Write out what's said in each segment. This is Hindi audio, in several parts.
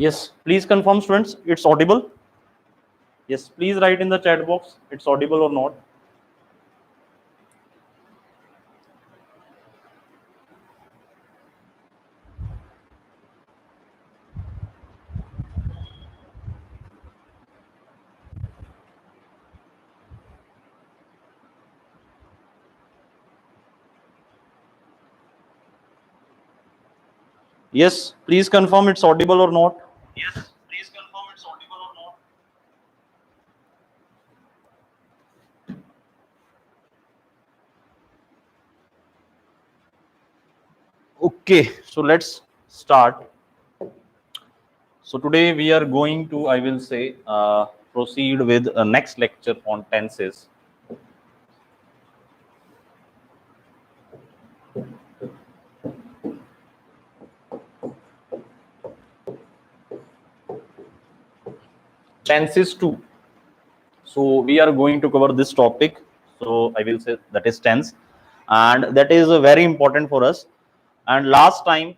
Yes, please confirm students, it's audible. Yes, please write in the chat box it's audible or not. Yes, please confirm it's audible or not. Yes, please confirm it's audible or not. Okay, so let's start. So today we are going to, I will say, proceed with a next lecture on tenses. Tenses 2. So we are going to cover this topic. So I will say that is tense, and that is very important for us. And last time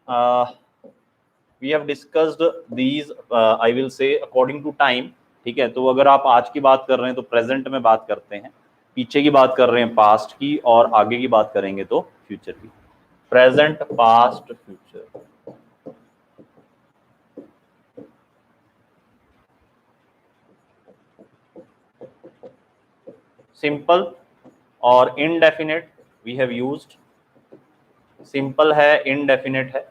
we have discussed these, I will say according to time. ठीक है, तो अगर आप आज की बात कर रहे हैं तो प्रेजेंट में बात करते हैं, पीछे की बात कर रहे हैं पास्ट की, और आगे की बात करेंगे तो फ्यूचर की. Present, past, future. सिंपल और indefinite we have used. Simple है, इनडेफिनेट है.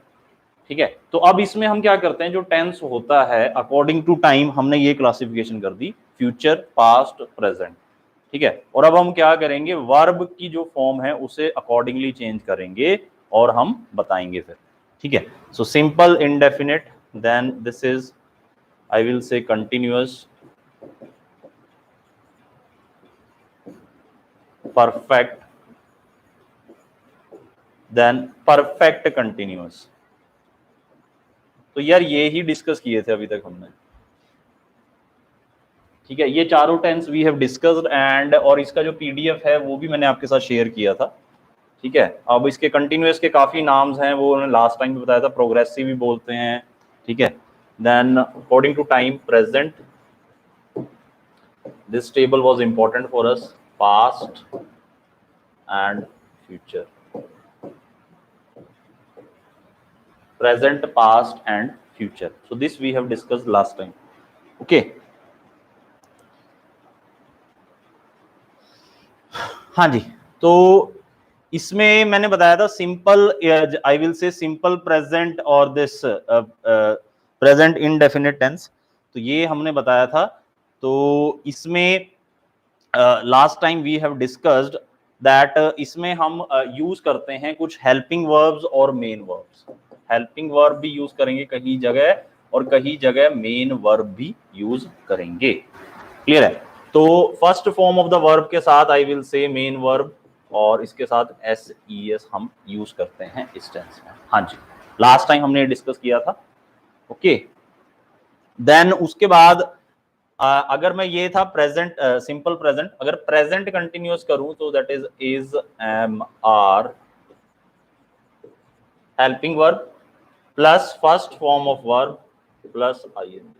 ठीक है, तो अब इसमें हम क्या करते हैं, जो टेंस होता है अकॉर्डिंग टू टाइम हमने ये क्लासिफिकेशन कर दी, फ्यूचर, पास्ट, प्रेजेंट. ठीक है, और अब हम क्या करेंगे, वर्ब की जो फॉर्म है उसे अकॉर्डिंगली चेंज करेंगे और हम बताएंगे फिर. ठीक है, so simple, indefinite, then this is I will say continuous, perfect, then perfect continuous. तो यार ये ही डिस्कस किए थे अभी तक हमने. ठीक है, ये चारों tense we have discussed, and और इसका जो पीडीएफ है वो भी मैंने आपके साथ शेयर किया था. ठीक है, अब इसके कंटिन्यूअस के काफी नाम्स हैं, वो उन्होंने लास्ट टाइम भी बताया था. प्रोग्रेसिव भी बोलते हैं. ठीक है, then according to time, present, this table was important for us, past and future. present, past and future. So this we have discussed last time. Okay. हाँ जी, तो इसमें मैंने बताया था simple, I will say simple present और दिस प्रेजेंट इनडेफिनिट टेंस. तो ये हमने बताया था. तो इसमें last time we have discussed that इसमें हम यूज करते हैं कुछ हेल्पिंग वर्ब्स और मेन वर्ब्स. हेल्पिंग वर्ब भी यूज करेंगे कहीं जगह, और कहीं जगह मेन वर्ब भी यूज करेंगे. क्लियर है? तो first form of the verb के साथ I will say main verb, और इसके साथ एस ई एस हम यूज करते हैं इस टेंस में. हाँ जी, लास्ट टाइम हमने डिस्कस किया था. ओके, देन उसके बाद अगर मैं ये था प्रेजेंट, सिंपल प्रेजेंट, अगर प्रेजेंट कंटिन्यूअस करूं तो that is am are helping verb plus first form of verb plus I N.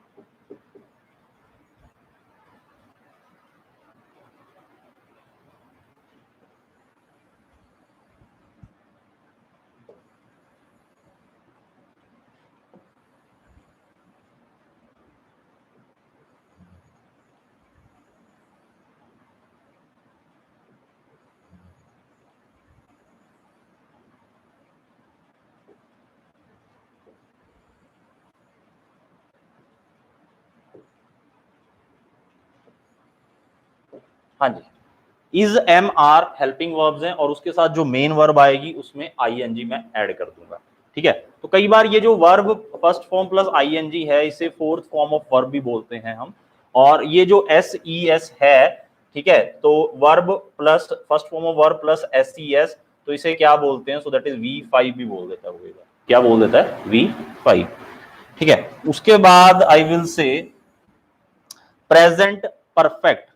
हाँ जी, is am are helping verbs हैं, और उसके साथ जो मेन वर्ब आएगी उसमें आईएनजी मैं ऐड कर दूंगा. ठीक है, तो कई बार ये जो verb first form plus ING है इसे फोर्थ फॉर्म ऑफ वर्ब भी बोलते हैं हम. और ये जो एस ई एस है, ठीक है, तो verb plus first form of verb plus S E S, तो इसे क्या बोलते हैं, सो दैट इज V5 भी बोल देता है. क्या बोल देता है? V5. ठीक है, उसके बाद आई विल से प्रेजेंट परफेक्ट.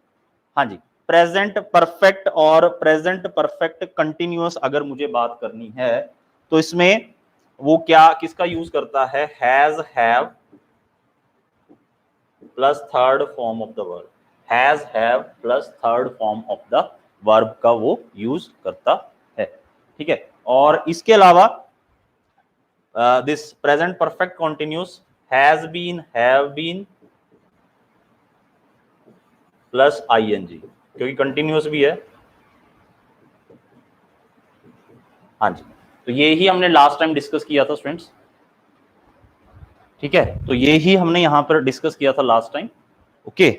हाँ जी, प्रेजेंट परफेक्ट और प्रेजेंट परफेक्ट कंटिन्यूअस अगर मुझे बात करनी है तो इसमें वो क्या किसका यूज करता है, has, have, plus third form of the verb, has have plus third form of the verb का वो यूज करता है, ठीक है। और इसके अलावा this present perfect continuous has been, have been plus ING, क्योंकि कंटिन्यूअस भी है। हाँ जी, तो ये ही हमने लास्ट टाइम डिस्कस किया था स्टूडेंट्स, ठीक है। तो ये ही हमने यहां पर डिस्कस किया था last time, okay.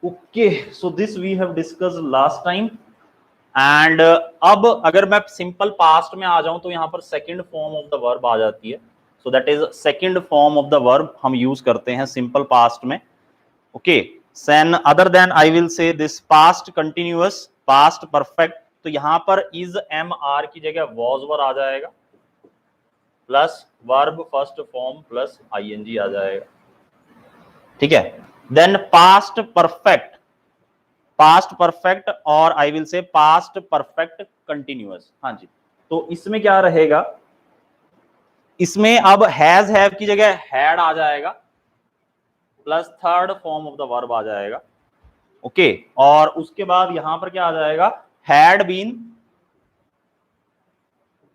Okay, so this we have discussed last time. And अब अगर मैं सिंपल पास्ट में आ जाऊं तो यहां पर second form of the verb आ जाती है। So that is second form of the verb हम यूज करते हैं सिंपल पास्ट में, okay. Then other than I will say this past continuous, past perfect, तो यहां पर इज एम आर की जगह वॉज वर आ जाएगा, plus verb first form plus I N G आ जाएगा, ठीक है। Then past perfect, past perfect और I will say past perfect continuous. हाँ जी, तो इसमें क्या रहेगा, इसमें अब हैज हैव की जगह हैड आ जाएगा, plus third form of the verb आ जाएगा, ओके। और उसके बाद यहां पर क्या आ जाएगा, had been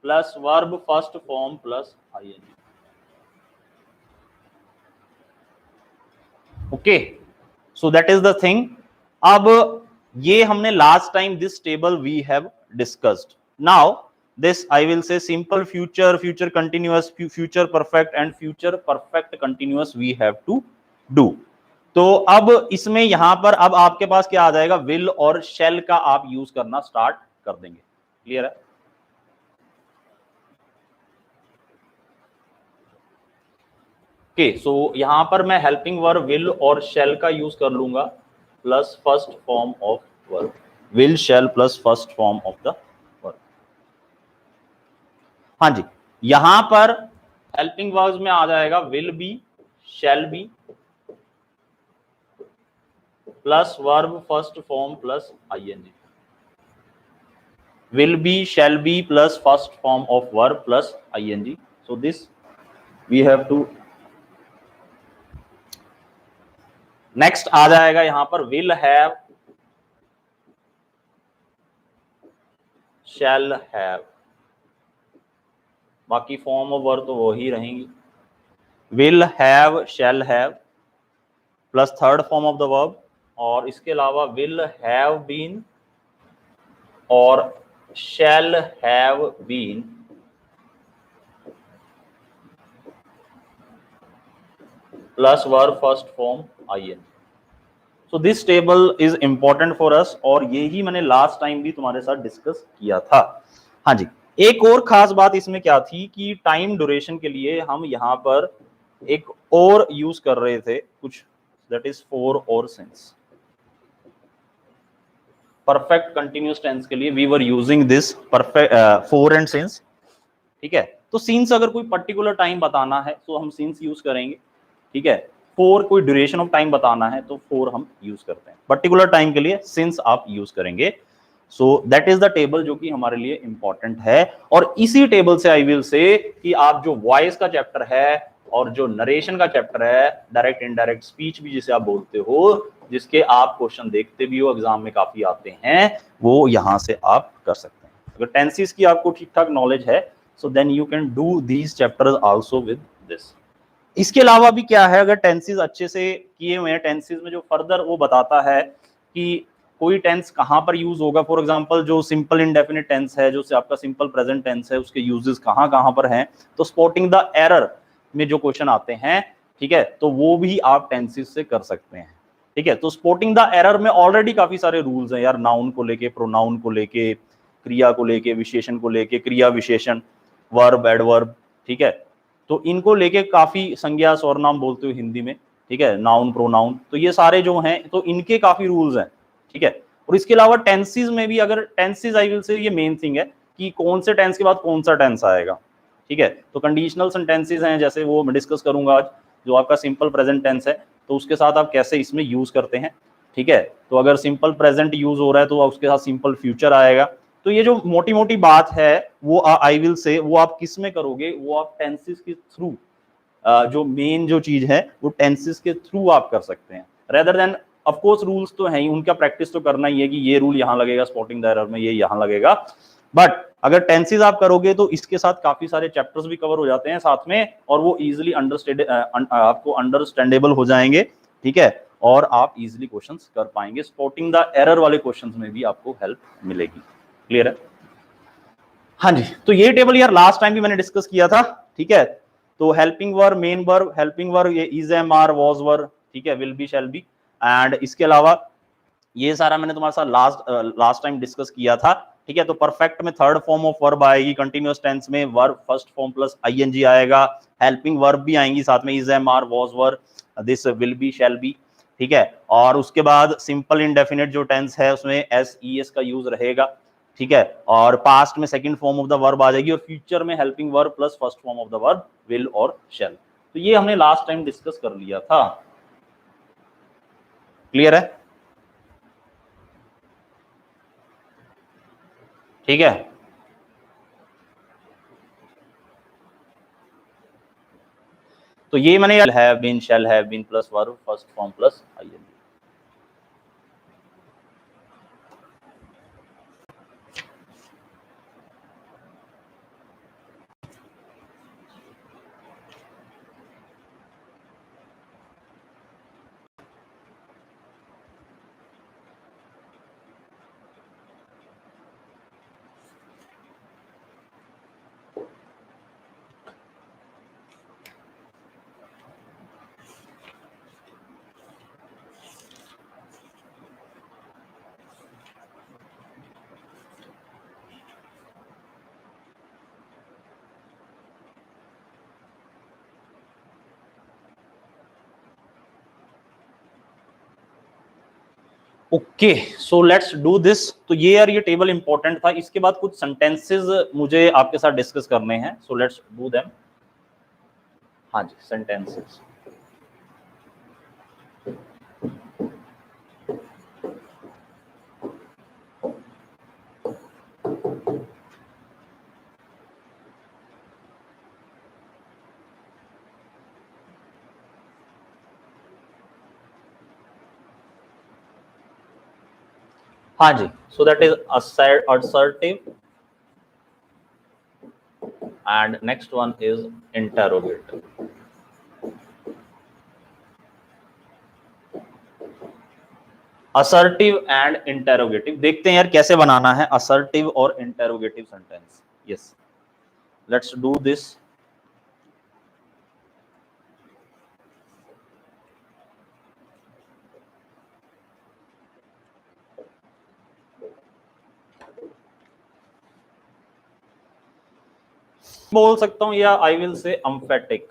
plus verb first form plus ING, okay. So that is the thing. अब ये हमने last time this table we have discussed. Now this I will say simple future, future continuous, future perfect and future perfect continuous we have to do. तो अब इसमें यहां पर अब आपके पास क्या आ जाएगा, विल और शेल का आप यूज करना स्टार्ट कर देंगे, क्लियर है। ओके, सो यहां पर मैं हेल्पिंग वर्ब विल और शेल का यूज कर लूंगा, plus first form of verb, will shall plus first form of the verb. हाँ जी, यहां पर हेल्पिंग वर्ब्स में आ जाएगा will be, shall be plus verb first form plus ING, will be, shall be plus first form of verb plus ing. So this we have to, next आ जाएगा यहां पर will have, shall have, बाकी फॉर्म ऑफ वर्ब तो वो ही रहेंगी, will have, shall have plus third form of the verb, और इसके अलावा will have been और shall have been plus verb first form IN. So this table is important for us, और ये ही मैंने लास्ट टाइम भी तुम्हारे साथ डिस्कस किया था। हाँ जी, एक और खास बात इसमें क्या थी कि टाइम ड्यूरेशन के लिए हम यहाँ पर एक और यूज कर रहे थे कुछ, दैट इज फॉर और सिंस। परफेक्ट कंटिन्यूअस टेंस के लिए we were using this perfect for and since, ठीक है। तो सिंस अगर कोई पर्टिकुलर टाइम बताना है तो हम सिंस यूज करेंगे, ठीक है। फॉर कोई ड्यूरेशन ऑफ टाइम बताना है तो फॉर हम यूज करते हैं, पर्टिकुलर टाइम के लिए सिंस आप यूज करेंगे। सो दैट इज द टेबल जो कि हमारे लिए इंपॉर्टेंट है। और इसी टेबल से आई विल से कि आप जो वॉइस का चैप्टर है और जो नरेशन का चैप्टर है, डायरेक्ट इनडायरेक्ट स्पीच भी जिसे आप बोलते हो, जिसके आप क्वेश्चन देखते भी हो, एग्जाम में काफी आते हैं, वो यहां से आप कर सकते हैं। अगर टेंसेस की आपको ठीक ठाक नॉलेज है, so then you can do these chapters also with this. इसके अलावा भी क्या है, अगर टेंसेस अच्छे से किए हुए हैं, टेंसेस में जो फर्दर वो बताता है कि कोई टेंस कहां पर यूज होगा। फॉर एग्जांपल जो सिंपल इंडेफिनिट टेंस है, जो आपका सिंपल प्रेजेंट टेंस है, उसके यूजेस कहां कहां पर हैं, तो स्पॉटिंग द एरर में जो क्वेश्चन आते हैं, ठीक है, तो वो भी आप टेंसेस से कर सकते हैं, ठीक है। तो स्पॉटिंग द एरर में ऑलरेडी काफी सारे रूल्स हैं यार, नाउन को लेके, प्रोनाउन को लेके, क्रिया को लेके, विशेषण को लेके, क्रिया विशेषण, वर्ब एडवर्ब, ठीक है। तो इनको लेके काफी संज्ञा सर्वनाम बोलते हो हिंदी में, ठीक है, नाउन प्रोनाउन, तो ये सारे जो हैं तो इनके काफी रूल्स हैं, ठीक है। और इसके अलावा टेंसेस में भी, अगर टेंसेस आई विल से ये मेन थिंग है कि कौन से टेंस के बाद कौन सा टेंस आएगा, ठीक है। तो कंडीशनल सेंटेंसेस हैं, जैसे वो मैं डिस्कस करूंगा आज। जो आपका सिंपल प्रेजेंट टेंस है तो उसके साथ आप कैसे इसमें यूज करते हैं, ठीक है। तो अगर सिंपल प्रेजेंट यूज हो रहा है तो उसके साथ सिंपल फ्यूचर आएगा, तो ये जो मोटी मोटी बात है वो आई विल से वो आप किस में करोगे, वो आप टेंसेस के थ्रू, जो मेन जो चीज है वो टेंसेस के थ्रू आप कर सकते हैं, rather than of course rules तो हैं ही, उनका प्रैक्टिस तो करना ही है कि ये रूल यहाँ लगेगा स्पॉटिंग द एरर में, ये यहाँ लगेगा, बट अगर टेंसेस आप करोगे तो इसके साथ काफी सारे चैप्टर्स भी कवर हो जाते हैं साथ में, और वो इजीली आपको अंडरस्टैंडेबल हो जाएंगे, ठीक है, और आप इजीली क्वेश्चंस कर पाएंगे, स्पॉटिंग द एरर वाले क्वेश्चंस में भी आपको हेल्प मिलेगी। क्लियर है? हाँ जी, तो ये टेबल यार लास्ट टाइम भी मैंने डिस्कस किया था, ठीक है, तो helping verb, main verb, helping verb ये is, am, are, was verb, ठीक है, will be, shall be, and इसके अलावा ये सारा मैंने तुम्हारे साथ लास्ट टाइम डिस्कस किया था, ठीक है। तो परफेक्ट में थर्ड फॉर्म ऑफ वर्ब आएगी, कंटीन्यूअस टेंस में verb first form plus ING आएगा, हेल्पिंग वर्ब भी आएंगी साथ में, is, am, are, was verb, this, will be, shall be, ठीक है, और उसके बाद सिंपल इंडेफिनिट जो टेंस है उसमें एस, ई, एस का यूज रहेगा, ठीक है, और पास्ट में second form of the verb आ जाएगी, और फ्यूचर में helping verb plus first form of the verb will और शैल। तो ये हमने लास्ट टाइम डिस्कस कर लिया था। क्लियर है? ठीक है, तो ये मैंने have been, shall have been plus verb first form plus ING. Okay, so let's do this. तो ये यार ये टेबल इंपॉर्टेंट था, इसके बाद कुछ सेंटेंसेस मुझे आपके साथ डिस्कस करने हैं, सो लेट्स डू देम। हाँ जी, सेंटेंसेस। हाँ जी, so that is assertive and next one is interrogative. assertive and interrogative देखते हैं यार कैसे बनाना है assertive और interrogative sentence. Yes, let's do this. बोल सकता हूं या आई विल से एम्फेटिक।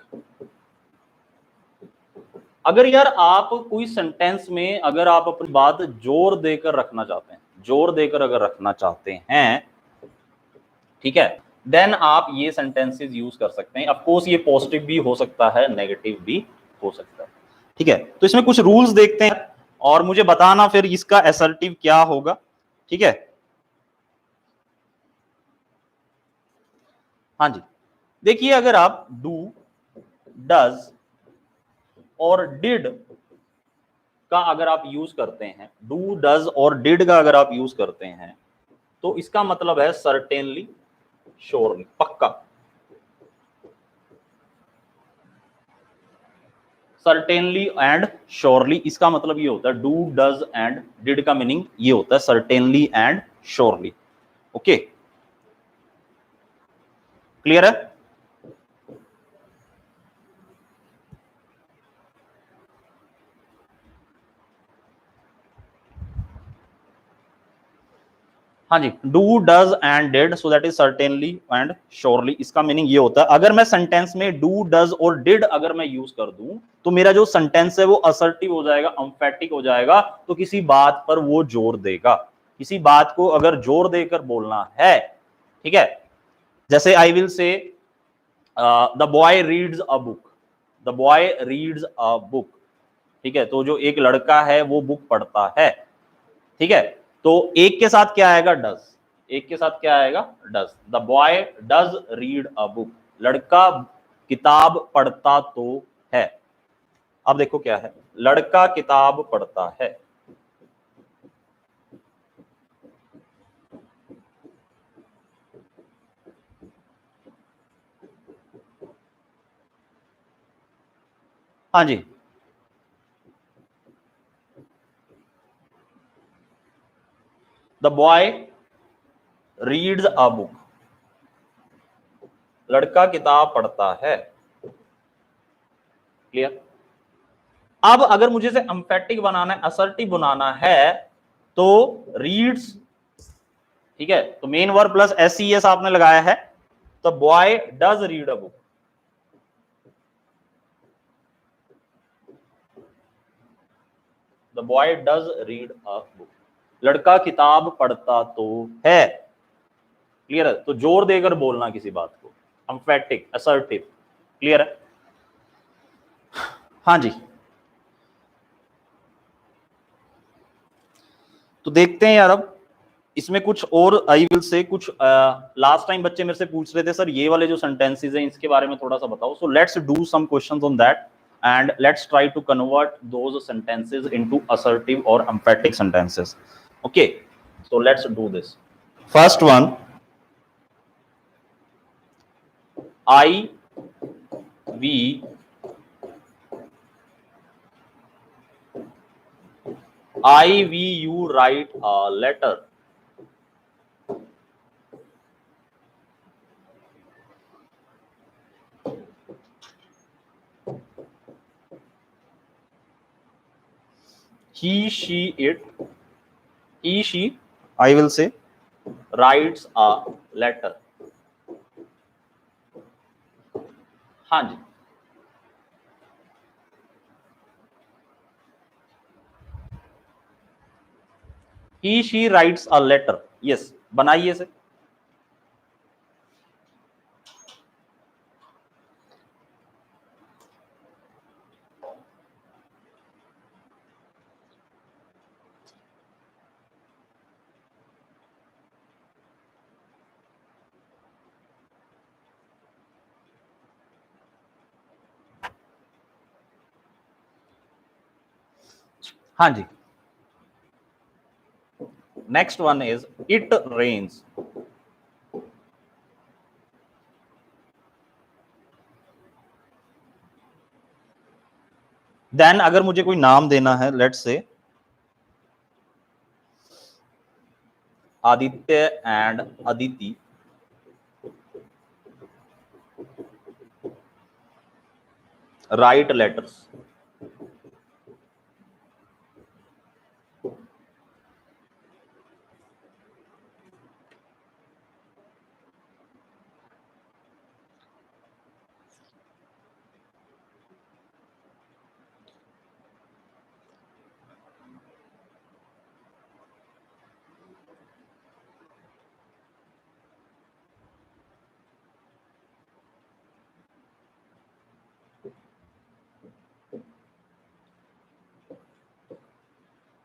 अगर यार आप कोई सेंटेंस में अगर आप अपनी बात जोर देकर रखना चाहते हैं, जोर देकर अगर रखना चाहते हैं, ठीक है, देन आप ये सेंटेंसेस यूज कर सकते हैं। ऑफ कोर्स ये पॉजिटिव भी हो सकता है, नेगेटिव भी हो सकता है, ठीक है। तो इसमें कुछ रूल्स देखते हैं और मुझे बताना फिर इसका असर्टिव क्या होगा, ठीक है। हाँ जी, देखिए अगर आप डू, डज और डिड का अगर आप यूज करते हैं, डू, डज और डिड का अगर आप यूज करते हैं, तो इसका मतलब है सर्टेनली, श्योरली, पक्का। सर्टेनली एंड श्योरली, इसका मतलब ये होता है, डू, डज एंड डिड का मीनिंग ये होता है certainly and surely. Okay, clear है? हाँ जी, do, does and did, so that is certainly and surely, इसका मीनिंग ये होता है अगर मैं सेंटेंस में डू, डज और डिड अगर मैं यूज कर दूं तो मेरा जो सेंटेंस है वो असर्टिव हो जाएगा, एम्फेटिक हो जाएगा, तो किसी बात पर वो जोर देगा, किसी बात को अगर जोर देकर बोलना है, ठीक है। जैसे आई विल से the boy reads a book, the boy reads a book, ठीक है, तो जो एक लड़का है वो बुक पढ़ता है, ठीक है। तो एक के साथ क्या आएगा, डज, एक के साथ क्या आएगा, does. The boy does read a book, लड़का किताब पढ़ता तो है। अब देखो क्या है, लड़का किताब पढ़ता है। हाँ जी, the boy reads a book, लड़का किताब पढ़ता है। क्लियर। अब अगर मुझे से एम्फेटिक बनाना है, असर्टिव बनाना है, तो रीड्स, ठीक है, तो मेन वर्ब प्लस एस आपने लगाया है, तो boy does read a book. The boy does read a book, लड़का किताब पढ़ता तो है। क्लियर है, तो जोर देकर बोलना किसी बात को, एम्फेटिक असर्टिव। क्लियर है। हाँ जी, तो देखते हैं यार, अब इसमें कुछ और आई विल से कुछ लास्ट टाइम बच्चे मेरे से पूछ रहे थे सर ये वाले जो सेंटेंसेस हैं इसके बारे में थोड़ा सा बताओ, so let's do some questions on that and let's try to convert those sentences into assertive और emphatic sentences. Okay, so let's do this. First one, I we you write a letter. He she I will say writes a letter. हाँ जी, he she writes a letter. Yes, बनाइए से। हाँ जी, next one is it rains. Then अगर मुझे कोई नाम देना है, let's say Aditya and Aditi, write letters.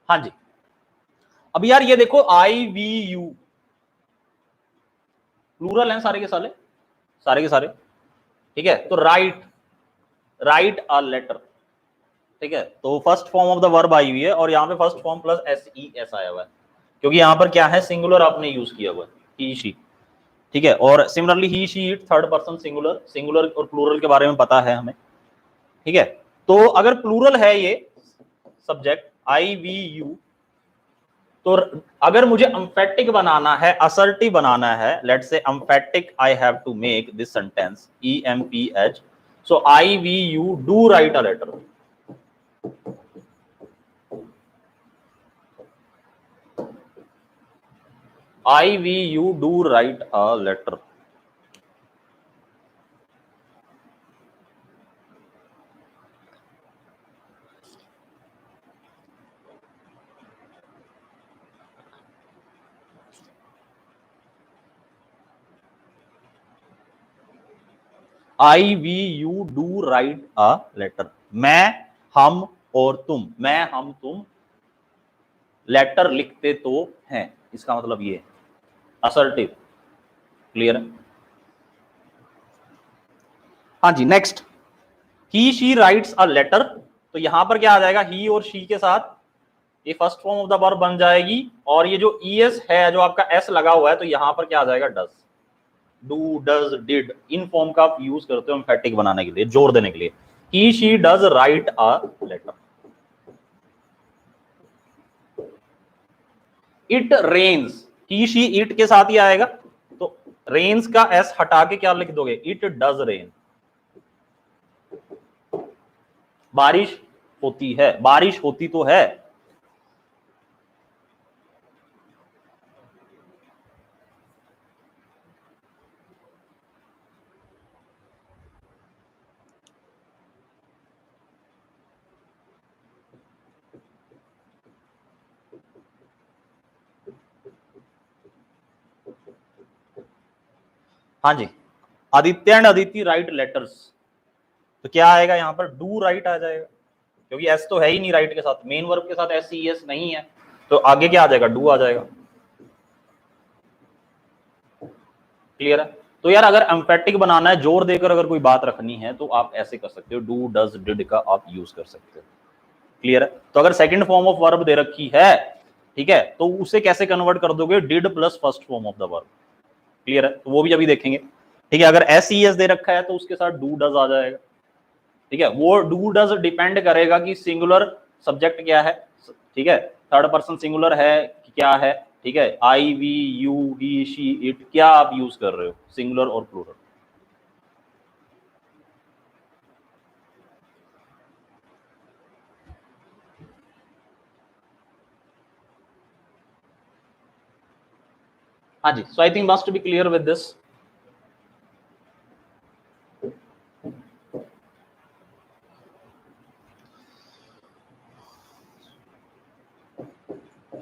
हाँ जी, अब यार ये देखो आई वी यू प्लूरल हैं सारे के सारे, सारे के सारे, ठीक है, तो राइट अ लेटर, ठीक है, तो first form of the verb I हुई है और यहाँ पे फर्स्ट फॉर्म प्लस एस आया हुआ है, क्योंकि यहाँ पर क्या है, सिंगुलर आपने यूज किया हुआ है, ही शी, ठीक है, और similarly he she it third person singular, singular और प्लूरल के बारे में पता है हमें, ठीक है, तो अगर प्लूरल है ये सब्जेक्ट आई वी यू, तो अगर मुझे एम्फेटिक बनाना है, असर्टिव बनाना है, let's say emphatic I have to make this sentence EMPH, so I we you do write a letter. I we you do write a letter. I we you do write a letter. मैं, हम और तुम, मैं, हम, तुम लेटर लिखते तो हैं, इसका मतलब ये है। असर्टिव, क्लियर है। हाँ जी, next, he she writes a letter, तो यहां पर क्या आ जाएगा, ही और शी के साथ ये first form of the verb बन जाएगी, और ये जो ईएस है, जो आपका एस लगा हुआ है, तो यहां पर क्या आ जाएगा, does. Do, does, did, in form का आप यूज करते हो एम्फेटिक बनाने के लिए, जोर देने के लिए। He she does write a letter. It rains, he she it के साथ ही आएगा, तो रेन्स का एस हटा के क्या लिख दोगे, इट डज रेन। बारिश होती है, बारिश होती तो है। हाँ जी, Aditya and Aditi write letters, तो क्या आएगा यहां पर, डू राइट आ जाएगा, क्योंकि एस तो है ही नहीं राइट के साथ, मेन वर्ब के साथ एस सी एस नहीं है, तो आगे क्या आ जाएगा, डू आ जाएगा। क्लियर है। तो यार अगर एम्फेटिक बनाना है, जोर देकर अगर कोई बात रखनी है, तो आप ऐसे कर सकते हो, डू, डज, डिड का आप यूज कर सकते हो। क्लियर है। तो अगर सेकंड फॉर्म ऑफ वर्ब दे रखी है, ठीक है, तो उसे कैसे कन्वर्ट कर दोगे, did plus first form of the verb. Clear है, तो वो भी अभी देखेंगे। ठीक है, अगर एस ई एस दे रखा है, तो उसके साथ डू डज आ जाएगा। ठीक है, वो डू डज डिपेंड करेगा कि सिंगुलर सब्जेक्ट क्या है, ठीक है, थर्ड पर्सन सिंगुलर है कि क्या है, ठीक है, I, we, you, he, she, it, क्या आप यूज कर रहे हो, सिंगुलर और प्लूरल। हाँ जी, so I think must be clear with this.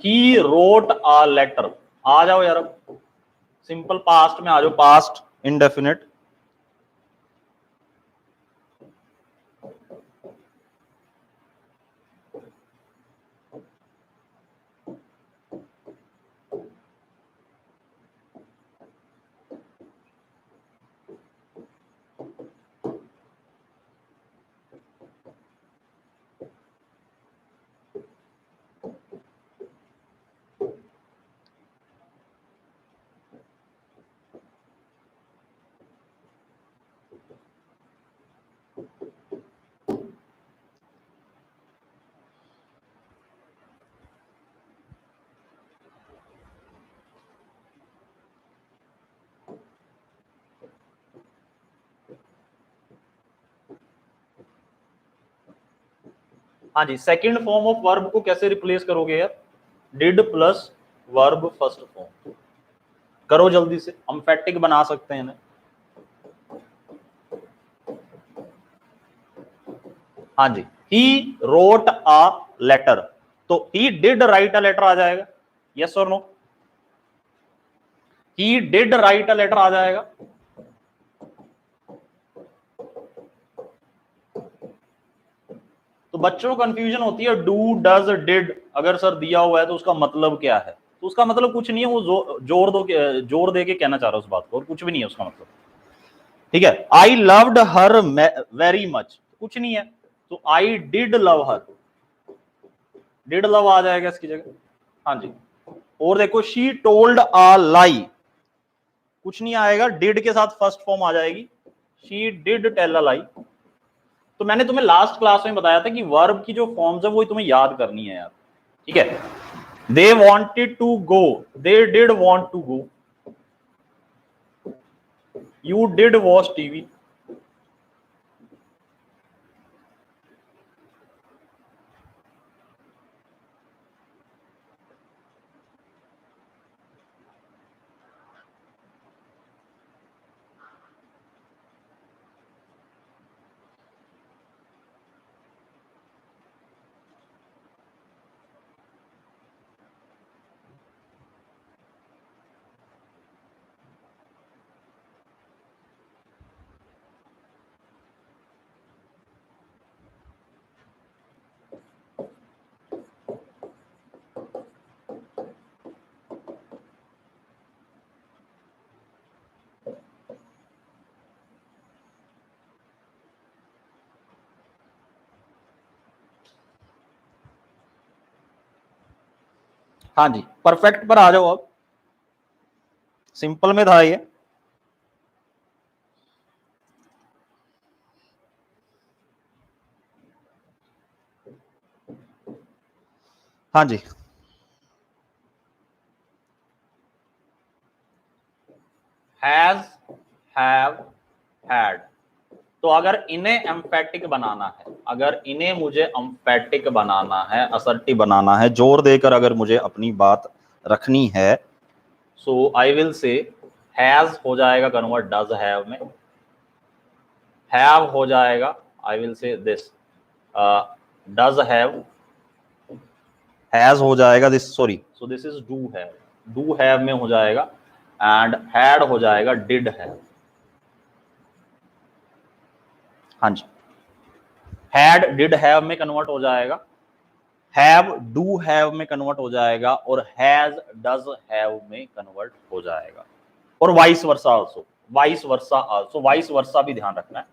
He wrote a letter, आ जाओ यार, अब सिंपल पास्ट में आ जाओ, पास्ट इंडेफिनिट। हाँ जी, सेकंड फॉर्म ऑफ वर्ब को कैसे रिप्लेस करोगे यार, did plus verb first form, करो जल्दी से, एम्फेटिक बना सकते हैं ना। हाँ जी, ही रोट अ लेटर, तो he did write a letter आ जाएगा, यस और no, he did write a letter आ जाएगा। तो बच्चों को कंफ्यूजन होती है, डू, डज, डिड, अगर सर दिया हुआ है तो उसका मतलब क्या है, तो उसका मतलब कुछ नहीं है, वो जोर दे के कहना चाह रहा है उस बात को, और कुछ भी नहीं है उसका मतलब। ठीक है, I loved her very much, कुछ नहीं है, तो I did love her, did love आ जाएगा इसकी जगह। हाँ जी, और देखो, शी टोल्ड अ लाई, कुछ नहीं आएगा, डिड के साथ फर्स्ट फॉर्म आ जाएगी, शी डिड टेल अ लाई। तो मैंने तुम्हें लास्ट क्लास में बताया था कि वर्ब की जो फॉर्म्स है वो तुम्हें याद करनी है यार। ठीक है, they wanted to go, they did want to go, you did watch TV. हाँ जी, परफेक्ट पर आ जाओ अब, सिंपल में था ये। हाँ जी, हैज, हैव, हैड। तो अगर इन्हें एम्फेटिक बनाना है, अगर इन्हें मुझे एम्फेटिक बनाना है, असर्टिव बनाना है, जोर देकर अगर मुझे अपनी बात रखनी है, सो आई विल से हैज हो जाएगा कन्वर्ट डज हैव में, हैव हो जाएगा, आई will say this does have, has हो जाएगा this, sorry, so this is do have में हो जाएगा, एंड हैड हो जाएगा डिड हैव। हाँ जी, हैड डिड हैव में कन्वर्ट हो जाएगा, हैव डू हैव में कन्वर्ट हो जाएगा, और हैज डज हैव में कन्वर्ट हो जाएगा, और vice versa also, vice versa also, vice versa भी ध्यान रखना है,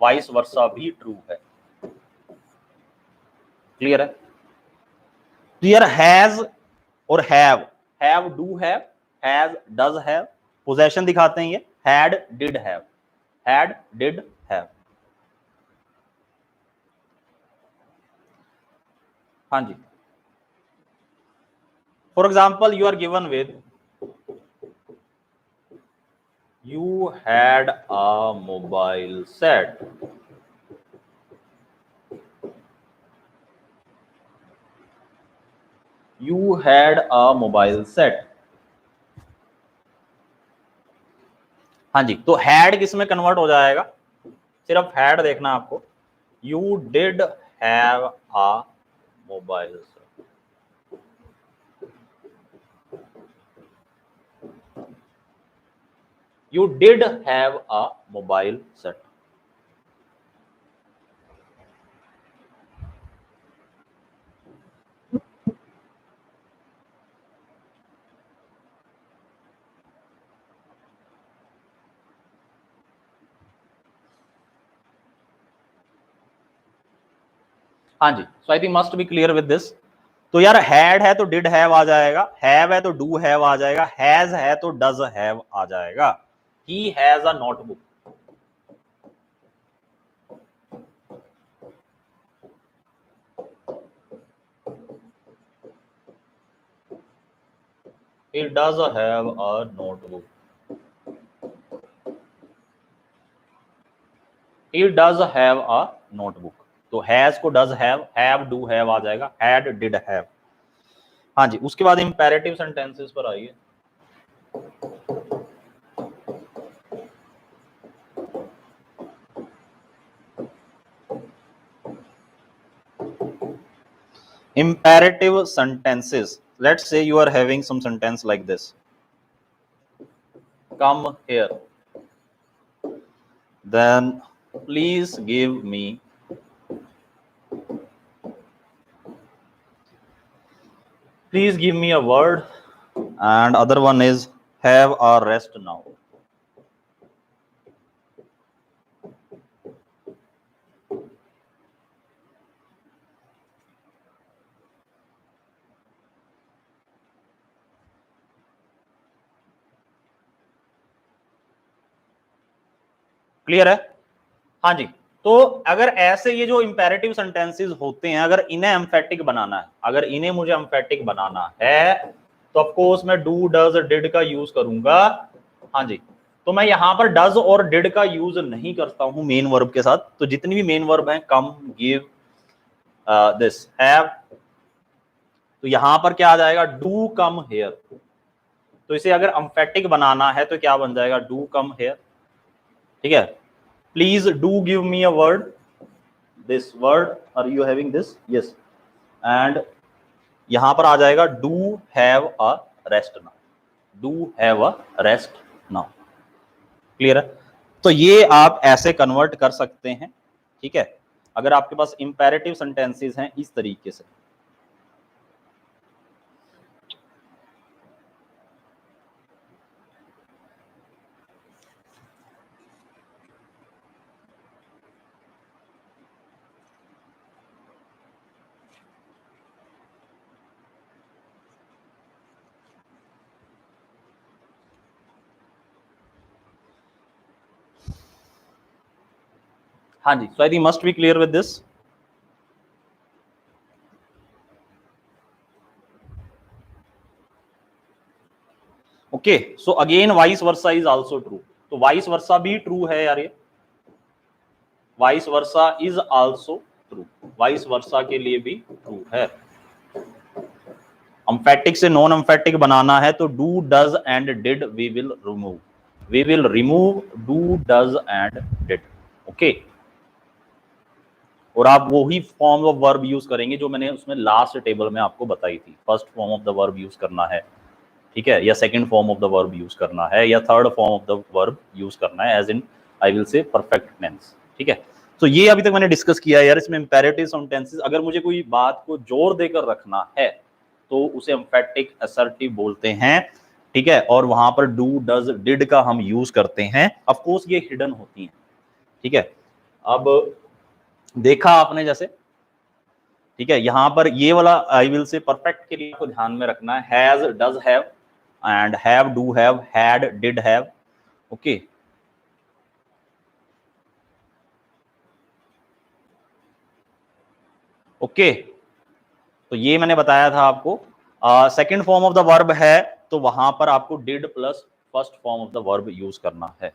वाइस वर्सा भी ट्रू है। क्लियर है? तो यार हैज और have do have, has does have, possession दिखाते हैं ये, had did have, had did have. हाँ जी, for example you are given with you had a mobile set, you had a mobile set। हाँ जी, तो हैड किस में कन्वर्ट हो जाएगा, सिर्फ हैड देखना आपको, you did have a mobile set, you did have a mobile set. हाँ जी, so I think must be clear with this. तो यार हैड है तो डिड हैव आ जाएगा, हैव है तो डू हैव आ जाएगा, हैज है तो डज हैव आ जाएगा। He has a notebook, he does have a notebook, he does have a notebook। तो हैज को डज हैव डू हैव आ जाएगा, हैड डिड हैव। हाँ जी, उसके बाद इंपेरेटिव सेंटेंसेस पर आइए। Imperative sentences, let's say you are having some sentence like this, come here, then please give me a word, and other one is have a rest now। Clear है? हाँ जी, तो अगर ऐसे ये जो इंपेरेटिव सेंटेंसेस होते हैं, अगर इन्हें एम्फेटिक बनाना है, अगर इन्हें मुझे एम्फेटिक बनाना है, तो ऑफ कोर्स मैं डू डज डिड का यूज करूंगा। हाँ जी, तो मैं यहां पर डज और डिड का यूज नहीं करता हूं मेन वर्ब के साथ। तो जितनी भी मेन वर्ब हैं, कम, गिव, दिस, हैव, तो यहां पर क्या आ जाएगा, डू कम हेयर। तो इसे अगर एम्फेटिक बनाना है तो क्या बन जाएगा, डू कम हेयर। ठीक है, please do give me a word, this word, are you having this, yes, and यहां पर आ जाएगा do have a rest now, do have a rest now। Clear है? तो ये आप ऐसे कन्वर्ट कर सकते हैं। ठीक है, अगर आपके पास इंपेरेटिव सेंटेंसेस हैं इस तरीके से। हाँ जी, so I think must be clear with this. Okay, so again vice versa is also true, तो वाइस वर्सा भी ट्रू है यार, ये vice versa is also true, vice versa के लिए भी ट्रू है। एम्फेटिक से नॉन एम्फेटिक बनाना है तो do does and did we will remove, we will remove do does and did. Okay, और आप वही फॉर्म ऑफ वर्ब यूज करेंगे जो मैंने उसमें लास्ट टेबल में आपको बताई थी, first form of the verb use करना है, ठीक है, या second form of the verb use करना है, या third form of the verb use करना है, as in I will say perfect tense, ठीक है। तो ये अभी तक मैंने डिस्कस किया है यार, इसमें इंपेरेटिव सेंटेंसेस, अगर मुझे कोई बात को जोर देकर रखना है तो उसे एम्फेटिक असर्टिव बोलते हैं, ठीक है, और वहां पर डू डज डिड का हम यूज करते हैं। ऑफ कोर्स ये हिडन होती हैं, ठीक है। अब देखा आपने जैसे, ठीक है, यहां पर ये वाला आई विल से परफेक्ट के लिए आपको ध्यान में रखना है has, does have and have, do have, had, did have. Okay, okay, तो ये मैंने बताया था आपको। Second form of the verb है तो वहां पर आपको did plus first form of the verb use करना है,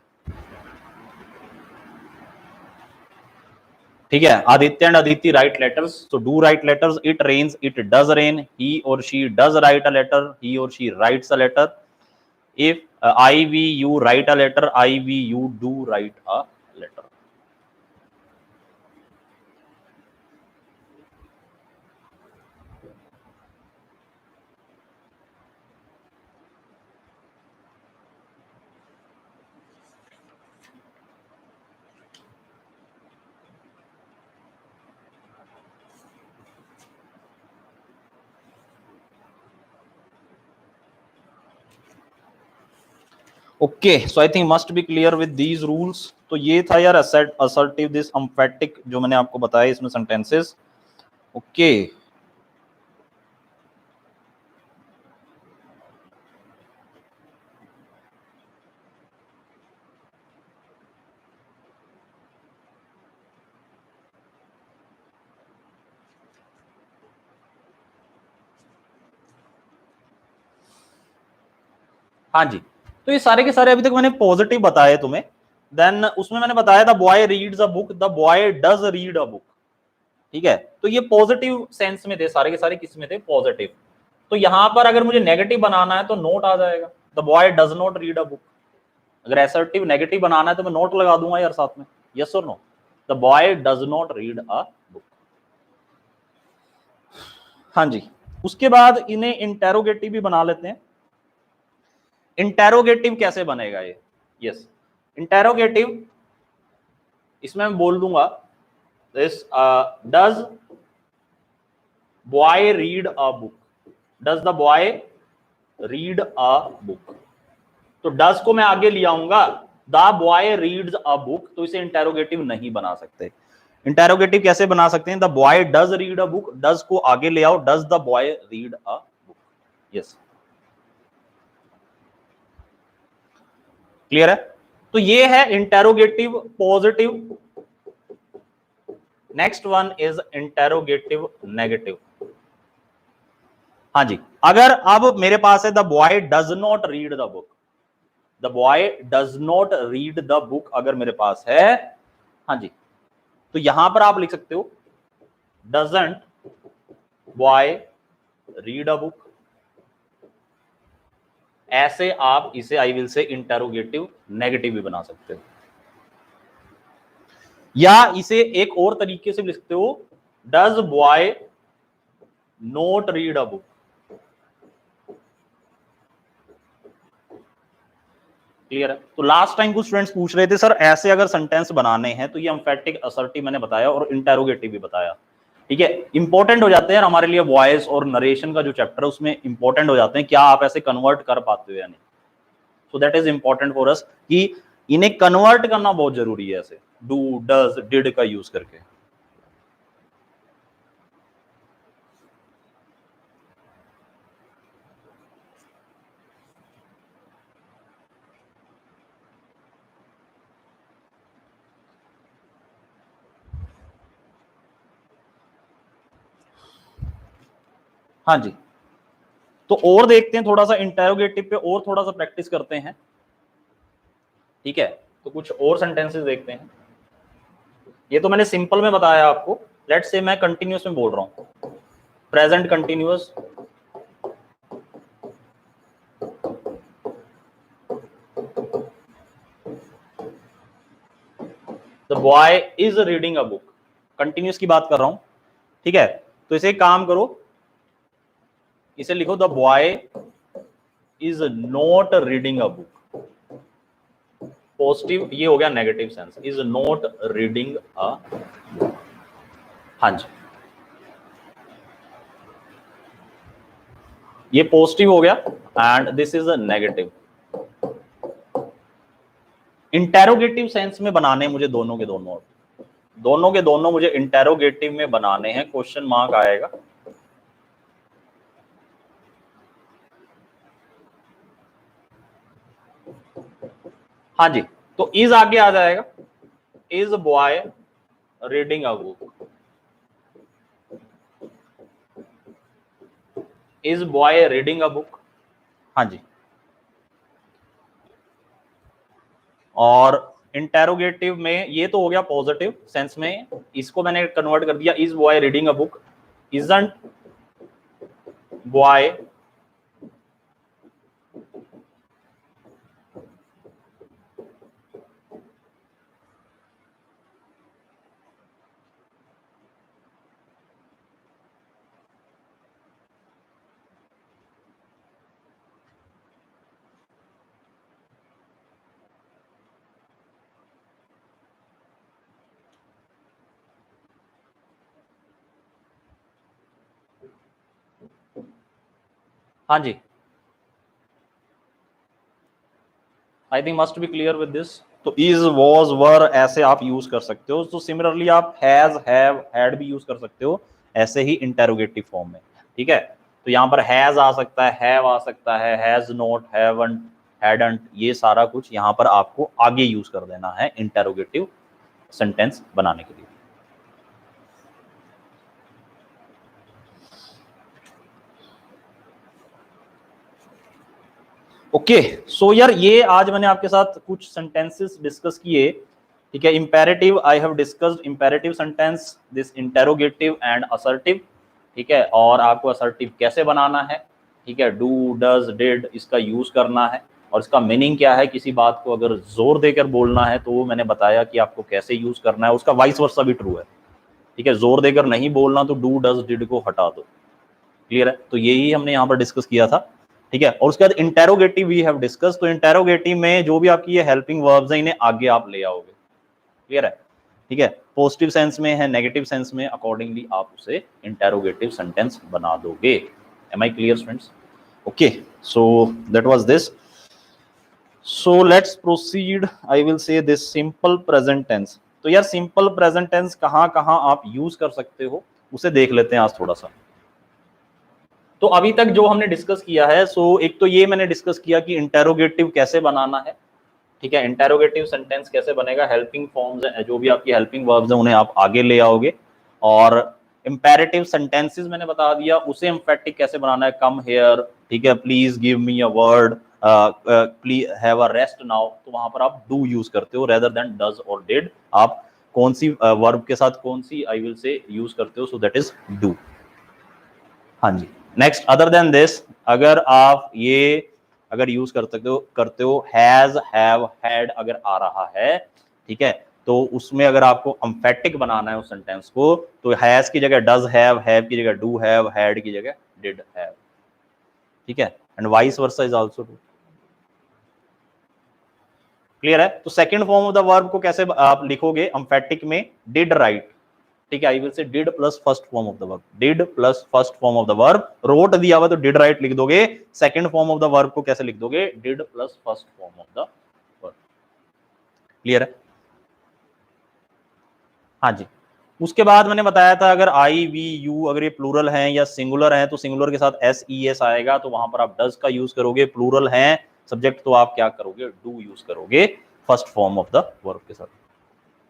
ठीक है। Aditya and Aditi write letters, so do write letters, it rains, it does rain, he और she does write a letter, he और she writes a letter. If I we you write a letter, I we you do write a letter. Okay, so I think must be clear with these rules. तो ये था यार असर्टिव दिस एम्फेटिक जो मैंने आपको बताया इसमें सेंटेंसेस। ओके, हाँ जी, तो ये सारे के सारे अभी तक मैंने पॉजिटिव बताए तुम्हें। देन उसमें मैंने बताया the boy reads a book, the boy does read a book, ठीक है। तो ये पॉजिटिव सेंस में थे सारे के सारे, किस में थे, पॉजिटिव। तो यहां पर अगर मुझे नेगेटिव बनाना है तो नोट आ जाएगा, the boy does not read a book. अगर असर्टिव नेगेटिव बनाना है तो मैं नोट लगा दूंगा यार साथ में, यस और no, the boy does not read a book. हाँ जी, उसके बाद इन्हें इंटेरोगेटिव भी बना लेते हैं। इंटेरोगेटिव कैसे बनेगा ये, यस, इंटेरोगेटिव इसमें मैं बोल दूंगा this does boy read a book, does the boy read a book. तो डज को मैं आगे ले आऊंगा, the boy reads a book, तो इसे इंटेरोगेटिव नहीं बना सकते। इंटेरोगेटिव कैसे बना सकते हैं, the boy does read a book, does को आगे ले आओ, does the boy read a book, yes, clear है। तो ये है interrogative positive. Next one is interrogative negative. हाँ जी, अगर अब मेरे पास है the boy does not read the book, the boy does not read the book अगर मेरे पास है, हाँ जी, तो यहां पर आप लिख सकते हो doesn't boy read a book. ऐसे आप इसे आई विल से इंटेरोगेटिव नेगेटिव भी बना सकते हो, या इसे एक और तरीके से लिख सकते हो, does boy not read a book. Clear है। तो लास्ट टाइम कुछ स्टूडेंट्स पूछ रहे थे सर ऐसे अगर सेंटेंस बनाने हैं तो ये एम्फेटिक असर्टिव मैंने बताया और इंटेरोगेटिव भी बताया, ठीक है। इंपॉर्टेंट हो जाते हैं हमारे लिए वॉइस और नरेशन का जो चैप्टर है उसमें इंपॉर्टेंट हो जाते हैं, क्या आप ऐसे कन्वर्ट कर पाते हो या नहीं। सो दैट इज इंपॉर्टेंट फॉर अस कि इन्हें कन्वर्ट करना बहुत जरूरी है, ऐसे डू डज डिड का यूज करके। हाँ जी, तो और देखते हैं थोड़ा सा इंटेरोगेटिव पे, और थोड़ा सा प्रैक्टिस करते हैं, ठीक है। तो कुछ और सेंटेंसेस देखते हैं। ये तो मैंने सिंपल में बताया आपको। लेट्स से मैं कंटिन्यूअस में बोल रहा हूं, present continuous, the boy is reading a book, continuous की बात कर रहा हूं, ठीक है। तो इसे एक काम करो, इसे लिखो, the boy is not reading a book. Positive ये हो गया, negative sense, is not reading a, हाँ जी, ये पॉजिटिव हो गया and this is a negative. Interrogative sense में बनाने मुझे दोनों के दोनों मुझे इंटेरोगेटिव में बनाने हैं, क्वेश्चन मार्क आएगा। हाँ जी, तो इज आगे आ जाएगा, is boy reading a book, is boy reading a book, हाँ जी। और इंटेरोगेटिव में ये तो हो गया पॉजिटिव सेंस में, इसको मैंने कन्वर्ट कर दिया, is boy reading a book, isn't boy हाँ जी, I think must be clear with this. तो इज वॉज वर ऐसे आप यूज कर सकते हो। तो सिमिलरली आप हैज हैव हैड भी यूज कर सकते हो ऐसे ही इंटेरोगेटिव फॉर्म में, ठीक है। तो यहाँ पर हैज आ सकता है, हैव आ सकता है, हैज नॉट, हैवंट, हैडंट, ये सारा कुछ यहाँ पर आपको आगे यूज कर देना है इंटेरोगेटिव सेंटेंस बनाने के लिए। ओके, सो यार ये आज मैंने आपके साथ कुछ सेंटेंसेस डिस्कस किए, ठीक है। Imperative I have discussed imperative sentence, this interrogative and assertive, ठीक है। और आपको असर्टिव कैसे बनाना है, ठीक है, डू, डज, डिड, इसका यूज करना है और इसका मीनिंग क्या है। किसी बात को अगर जोर देकर बोलना है तो वो मैंने बताया कि आपको कैसे यूज करना है, उसका वाइस वर्सा भी ट्रू है, ठीक है। जोर देकर नहीं बोलना तो डू, डज, डिड को हटा दो, क्लियर है। तो यही हमने यहाँ पर डिस्कस किया था, ठीक है। और उसके बाद इंटेरोगेटिव वी हैव डिस्कस। तो इंटेरोगेटिव में जो भी आपकी ये हेल्पिंग वर्ब्स हैं इन्हें आगे आप ले आओगे, क्लियर है, ठीक है। पॉजिटिव सेंस में है, नेगेटिव सेंस में, अकॉर्डिंगली आप उसे इंटेरोगेटिव सेंटेंस बना दोगे। Am I clear students? Okay, so that was this. So let's proceed, I will say this simple present tense. तो यार सिंपल प्रेजेंट टेंस कहाँ कहाँ आप यूज कर सकते हो उसे देख लेते हैं आज थोड़ा सा। तो अभी तक जो हमने डिस्कस किया है, सो एक तो ये मैंने डिस्कस किया कि इंटेरोगेटिव कैसे बनाना है, ठीक है। इंटेरोगेटिव सेंटेंस कैसे बनेगा, हेल्पिंग फॉर्म्स है, जो भी आपकी हेल्पिंग वर्ब्स हैं उन्हें आप आगे ले आओगे। और इंपेरेटिव सेंटेंसेस मैंने बता दिया, उसे एम्फेटिक कैसे बनाना है, कम हियर, ठीक है, please give me a word, please have a rest now, तो वहां पर आप डू यूज करते हो रेदर देन डज और डिड। आप कौन सी वर्ब के साथ कौन सी आई विल से यूज करते हो, सो दैट इज डू, हाँ जी। नेक्स्ट, अदर देन दिस, अगर आप ये अगर यूज करते हो हैज, हैव, हैड अगर आ रहा है, ठीक है, तो उसमें अगर आपको एम्फेटिक बनाना है उस सेंटेंस को, तो हैज की जगह डज हैव की जगह डू हैव, हैड की जगह डिड हैव, ठीक है। And vice versa is also true, clear है। तो second form of the verb को कैसे आप लिखोगे एम्फेटिक में, डिड राइट, ठीक है। I will say did plus first form of the verb, did plus first form of the verb, wrote दिया हुआ तो डिड राइट लिख दोगे। Second form of the verb को कैसे लिख दोगे, did plus first form of the verb, clear है, हाँ जी। उसके बाद मैंने बताया था अगर आई, वी, यू अगर ये प्लूरल हैं या सिंगुलर हैं तो सिंगुलर के साथ एस ई एस आएगा, तो वहां पर आप डज का यूज करोगे। प्लूरल हैं सब्जेक्ट तो आप क्या करोगे, डू यूज करोगे first form of the verb के साथ,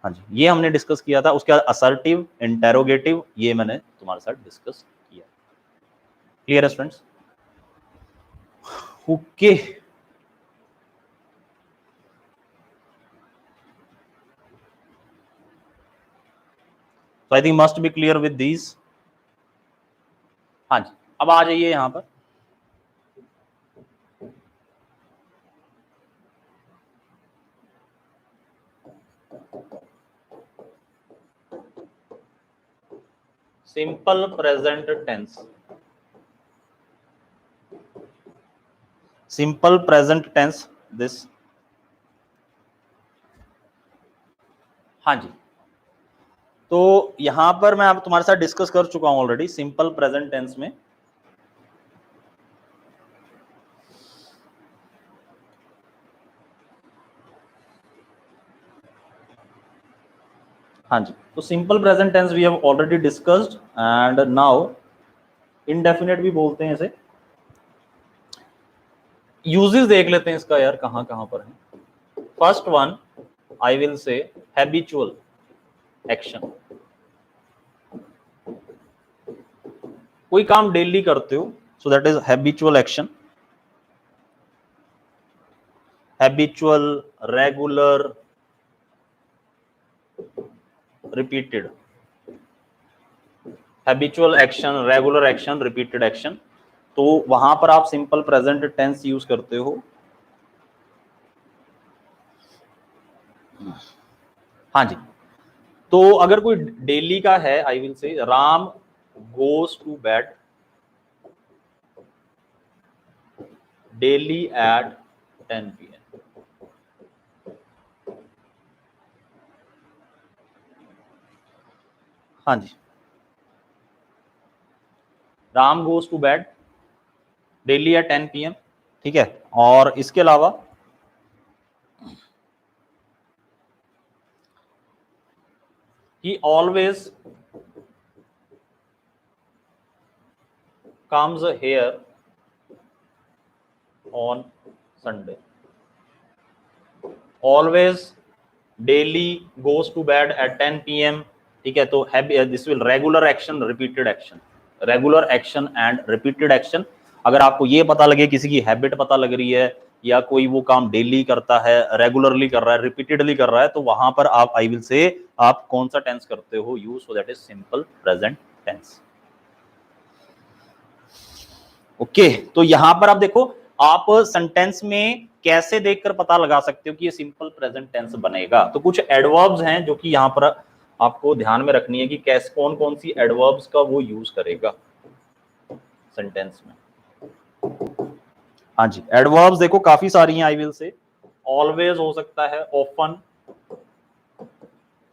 हाँ जी। ये हमने डिस्कस किया था। उसके बाद असर्टिव, इंटेरोगेटिव, ये मैंने तुम्हारे साथ डिस्कस किया, क्लियर है students? Okay, so I think must be clear with these. हाँ जी, अब आ जाइए यहां पर। Simple present tense, simple present tense this. हाँ जी, तो यहां पर मैं अब तुम्हारे साथ डिस्कस कर चुका हूं ऑलरेडी सिंपल प्रेजेंट टेंस में। हाँ जी, तो simple present tense we have already discussed and now indefinite भी बोलते हैं इसे। यूजेस देख लेते हैं इसका यार, कहां कहां पर है। फर्स्ट वन आई विल से हैबिचुअल एक्शन, कोई काम डेली करते हो, सो that is habitual action. Habitual, regular, repeated. Habitual action, regular action, repeated action, तो वहां पर आप सिंपल प्रेजेंट टेंस यूज करते हो। हाँ जी, तो अगर कोई डेली का है, I will say Ram goes to bed daily at 10 PM। हाँ जी, Ram goes to bed daily at 10 PM, ठीक है। और इसके अलावा he always comes here on Sunday, always daily goes to bed at 10 PM, ठीक है। तो this will regular action, repeated action, regular action and repeated action. अगर आपको ये पता लगे किसी की हैबिट पता लग रही है या कोई वो काम डेली करता है, रेगुलरली कर रहा है, रिपीटेडली कर रहा है, तो वहां पर आप आई विल से आप कौन सा टेंस करते हो use, so that is simple present tense. Okay, तो यहां पर आप देखो, आप सेंटेंस में कैसे देखकर पता लगा सकते हो कि ये सिंपल प्रेजेंट टेंस बनेगा। तो कुछ एडवर्ब्स हैं जो कि यहां पर आपको ध्यान में रखनी है कि कैसे कौन कौन सी एडवर्ब्स का वो यूज करेगा सेंटेंस में। हाँ जी, एडवर्ब्स देखो काफी सारी हैं, आई विल से ऑलवेज हो सकता है, ऑफन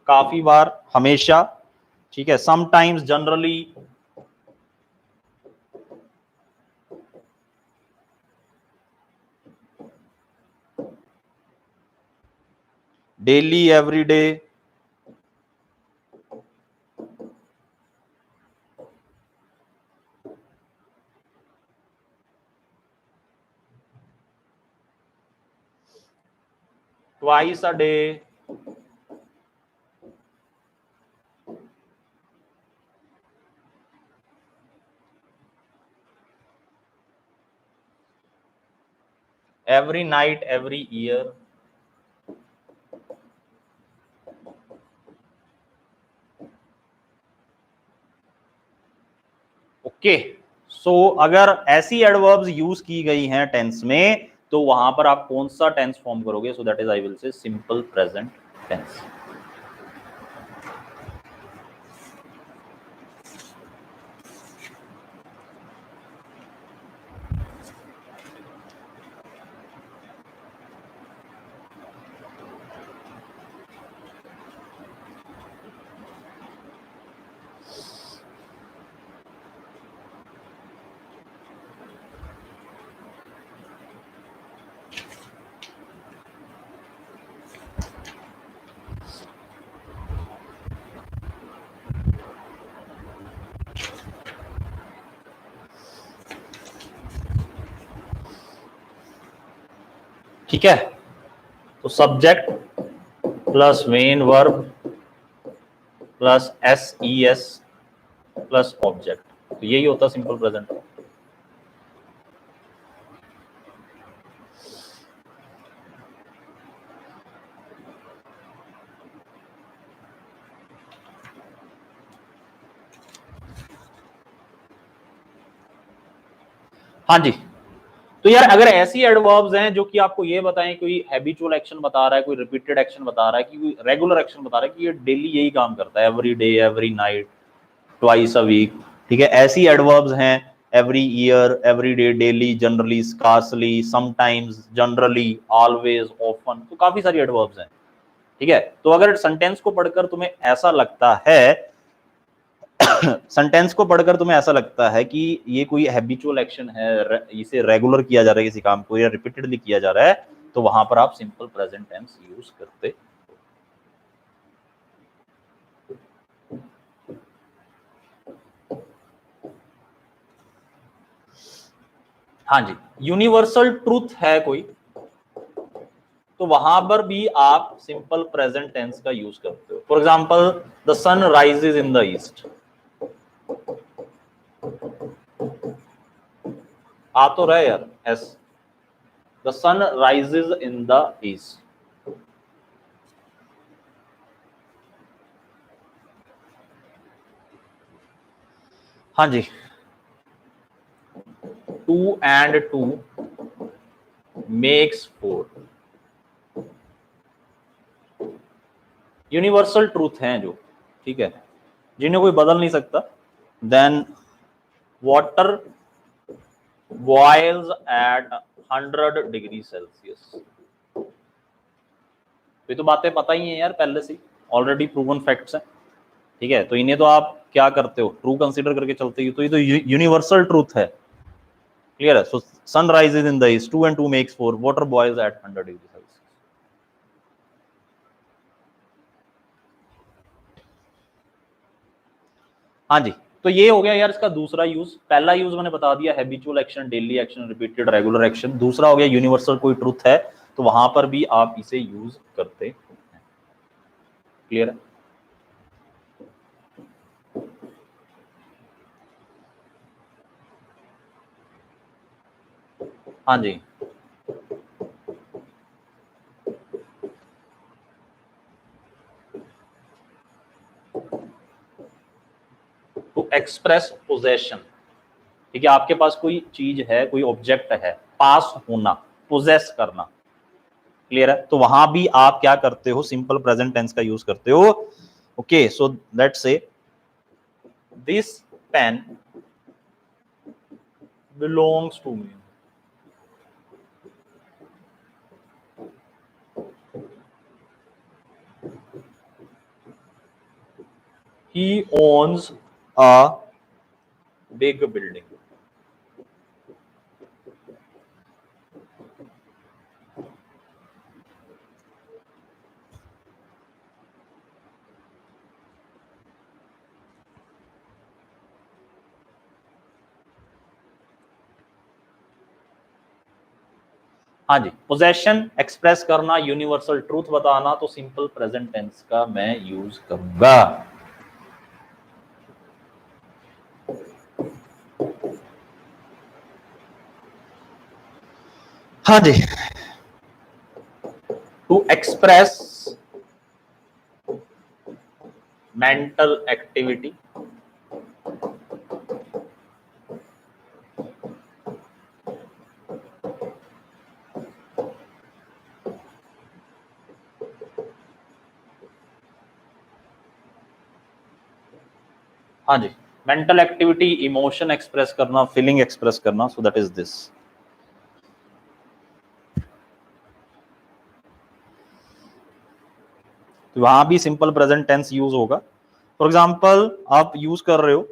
काफी बार, हमेशा, ठीक है, sometimes, generally, daily, everyday, twice a day, every night, every year। Okay, so अगर ऐसी एडवर्ब्स यूज की गई हैं टेंस में, तो वहां पर आप कौन सा टेंस फॉर्म करोगे, so that is I will say simple present tense. ठीक है, तो subject plus main verb plus SES plus object, तो यही होता सिंपल प्रेजेंट। हाँ जी, तो यार अगर ऐसी एडवर्ब्स हैं जो कि आपको ये बताएं, कोई हैबिचुअल एक्शन बता रहा है, कोई रिपीटेड एक्शन बता रहा है, कि कोई रेगुलर एक्शन बता रहा है कि ये डेली यही काम करता है, every day, every night, twice a week, ठीक है, ऐसी एडवर्ब्स हैं every year, every day, daily, generally, scarcely, sometimes, generally, always, often, तो काफी सारी एडवर्ब्स हैं, ठीक है। तो अगर सेंटेंस को पढ़कर तुम्हें ऐसा लगता है सेंटेंस को पढ़कर तुम्हें ऐसा लगता है कि ये कोई हैबिचुअल एक्शन है, इसे रेगुलर किया जा रहा है किसी काम को, या रिपीटेडली किया जा रहा है, तो वहां पर आप सिंपल प्रेजेंट टेंस यूज करते। हाँ जी, यूनिवर्सल ट्रूथ है कोई, तो वहां पर भी आप सिंपल प्रेजेंट टेंस का यूज करते हो। For example, the sun rises in the east, आ तो रहा है यार s, the sun rises in the east. हाँ जी, 2 and 2 makes 4, यूनिवर्सल ट्रूथ हैं जो, ठीक है, जिन्हें कोई बदल नहीं सकता। Then water boils at 100 degree Celsius, ये तो बातें पता ही है यार पहले से, ऑलरेडी प्रूवन फैक्ट्स हैं, ठीक है, तो इन्हें तो आप क्या करते हो, ट्रू कंसीडर करके चलते हो, तो ये तो यूनिवर्सल ट्रूथ है, क्लियर है। So sun rises in the east, 2 and 2 makes 4, water boils at 100 degree Celsius. हाँ जी, तो ये हो गया यार इसका दूसरा यूज। पहला यूज मैंने बता दिया, habitual action, daily action, repeated, regular action. दूसरा हो गया यूनिवर्सल कोई ट्रुथ है, तो वहां पर भी आप इसे यूज करते हैं, क्लियर है। हाँ जी, टू एक्सप्रेस पोजेशन, ठीक है, आपके पास कोई चीज है, कोई ऑब्जेक्ट है, पास होना, पोजेस करना, क्लियर है, तो वहां भी आप क्या करते हो, सिंपल प्रेजेंट टेंस का यूज करते हो। Okay, so let's say this pen belongs to me, he owns a big building। हाँ जी, पोजेशन एक्सप्रेस करना, यूनिवर्सल ट्रूथ बताना, तो सिंपल प्रेजेंट टेंस का मैं यूज करूंगा। हाँ जी, टू एक्सप्रेस मेंटल एक्टिविटी, हाँ जी, मेंटल एक्टिविटी, इमोशन एक्सप्रेस करना, फीलिंग एक्सप्रेस करना, सो दैट इज दिस। तो वहां भी सिंपल प्रेजेंट टेंस यूज होगा। फॉर एग्जाम्पल, आप यूज कर रहे हो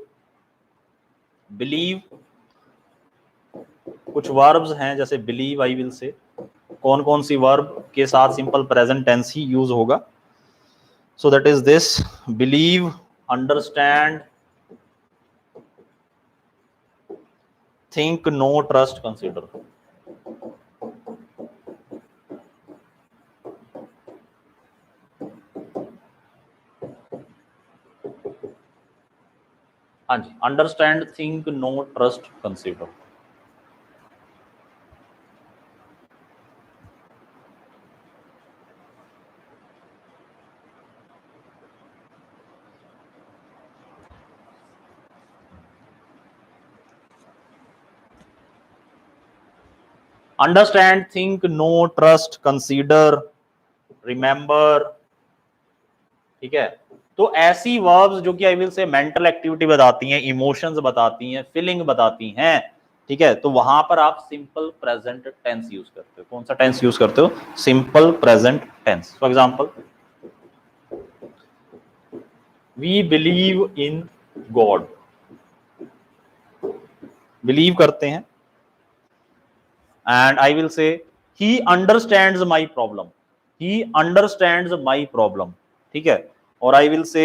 बिलीव, कुछ वर्ब्स हैं जैसे बिलीव, आई विल से, कौन कौन सी वर्ब के साथ सिंपल प्रेजेंट टेंस ही यूज होगा, so that is this, believe, understand, think, know, trust, consider. हाँ जी, understand, think, know, trust, consider. Understand, think, know, trust, consider, remember, ठीक है। तो ऐसी वर्ब्स जो कि I will say mental activity बताती हैं, इमोशंस बताती हैं, फीलिंग बताती हैं, ठीक है, तो वहां पर आप सिंपल प्रेजेंट टेंस यूज करते हो। कौन सा टेंस यूज करते हो? Simple present tense. For example, we believe in God, believe करते हैं, and I will say he understands my problem, he understands my problem, ठीक है। और I will say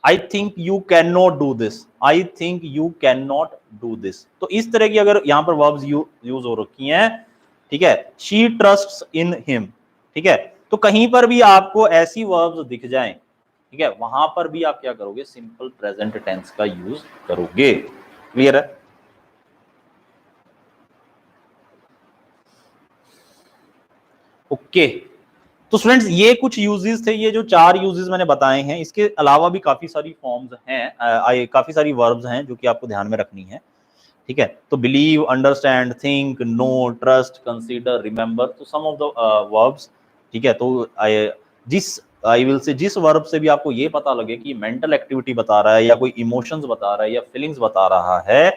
I think you can not do this, I think you can not do this. तो इस तरह की अगर यहां पर वर्ब्स यूज हो रखी हैं, ठीक है, शी ट्रस्ट्स इन हिम, ठीक है, तो कहीं पर भी आपको ऐसी वर्ब्स दिख जाएं, ठीक है, वहां पर भी आप क्या करोगे? सिंपल प्रेजेंट टेंस का यूज करोगे। क्लियर है? ओके तो स्टूडेंट्स ये कुछ यूजेस थे, ये जो 4 यूजेस मैंने बताए हैं, इसके अलावा भी काफी सारी फॉर्म्स हैं, काफी सारी वर्ब्स हैं जो कि आपको ध्यान में रखनी है, ठीक है। तो believe, understand, think, know, trust, consider, remember, तो सम ऑफ द वर्ब्स, ठीक है। तो आई विल से जिस वर्ब से भी आपको ये पता लगे कि मेंटल एक्टिविटी बता रहा है या कोई इमोशंस बता रहा है या फीलिंग्स बता रहा है,